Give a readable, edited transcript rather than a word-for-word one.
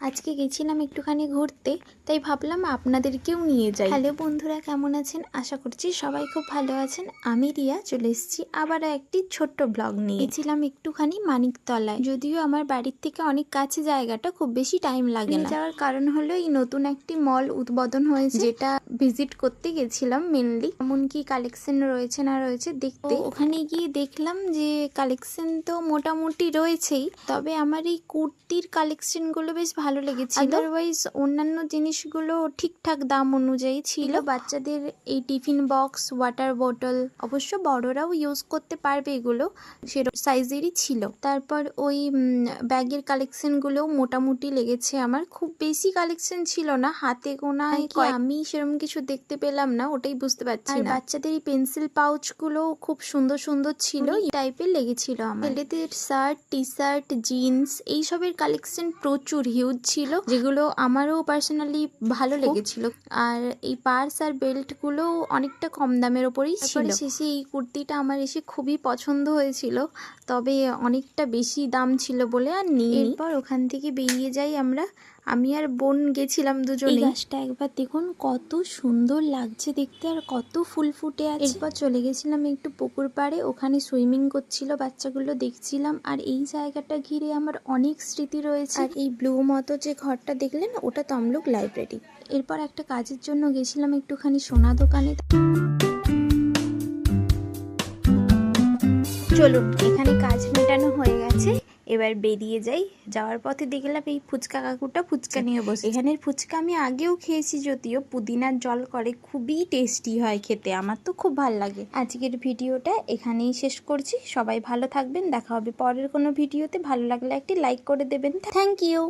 আজকে গেছিলাম একটুখানি ঘুরতে, তাই ভাবলাম আপনাদেরকেও নিয়ে যাই। হ্যালো বন্ধুরা, কেমন আছেন? আশা করছি সবাই খুব ভালো আছেন। আমি রিয়া চলে এসেছি আবারও একটি ছোট্ট ব্লগ নিয়ে। গেছিলাম একটুখানি মানিকতলায়, যদিও আমার বাড়ির থেকে অনেক কাছে, জায়গাটা খুব বেশি টাইম লাগে না। যাওয়ার কারণ হলো এই নতুন একটি মল উদ্বোধন হয়েছে, যেটা ভিজিট করতে গেছিলাম মেনলি। এমন কি কালেকশন রয়েছে না রয়েছে দেখতে, ওখানে গিয়ে দেখলাম যে কালেকশন তো মোটামুটি রয়েছেই, তবে আমার এই কুর্তির কালেকশন গুলো বেশ ভালো লেগেছিল। আদারওয়াইজ অন্যান্য জিনিসগুলো ঠিকঠাক দাম অনুযায়ী ছিল। বাচ্চাদের এই টিফিন বক্স, ওয়াটার বোতল, অবশ্য বড়রাও ইউজ করতে পারবে, এগুলো সেরকম সাইজেরই ছিল। তারপর ওই ব্যাগের কালেকশন গুলোও মোটামুটি লেগেছে আমার। খুব বেশি কালেকশন ছিল না, হাতে গোনা। আমি সেরকম কিছু দেখতে পেলাম না, ওটাই বুঝতে পারছি না। বাচ্চাদের এই পেন্সিল পাউচ গুলো খুব সুন্দর সুন্দর ছিল, এই টাইপের লেগেছিল আমার। ছেলেদের শার্ট, টি শার্ট, জিন্স এইসবের কালেকশন প্রচুর হিউজ ছিল, যেগুলো আমারও পার্সোনালি ভালো লেগেছিল। আর এই পার্স আর বেল্ট গুলো অনেকটা কম দামের ওপরেই ছিল। শেষে এই কুর্তিটা আমার এসে খুবই পছন্দ হয়েছিল, তবে অনেকটা বেশি দাম ছিল বলে আর নিই। এরপর ওখান থেকে বেরিয়ে যাই আমরা। আমি আর বোন গেছিলাম দুজনে। গাছটা একবার দেখুন, কত সুন্দর লাগছে দেখতে, আর কত ফুল ফুটে আছে। এরপর চলে গেছিলাম একটু পুকুর পাড়ে, ওখানে সুইমিং করছিল বাচ্চাগুলো, দেখছিলাম। আর এই জায়গাটা ঘিরে আমার অনেক স্মৃতি রয়েছে। আর এই ব্লু মতো যে ঘরটা দেখলেন, ওটা তমলুক লাইব্রেরি। এরপর একটা কাজের জন্য গেছিলাম একটুখানি সোনা দোকানে। চলুন, এখানে কাজ মেটানো হয়ে গেছে, এবার বেরিয়ে যাই। যাওয়ার পথে দেখলাম এই ফুচকা কাকুটা ফুচকা নিয়ে বসে। এখানের ফুচকা আমি আগেও খেয়েছি, যদিও পুদিনার জল করে, খুবই টেস্টি হয় খেতে, আমার তো খুব ভালো লাগে। আজকের ভিডিওটা এখানেই শেষ করছি। সবাই ভালো থাকবেন, দেখা হবে পরের কোনো ভিডিওতে। ভালো লাগলে একটি লাইক করে দেবেন। Thank you.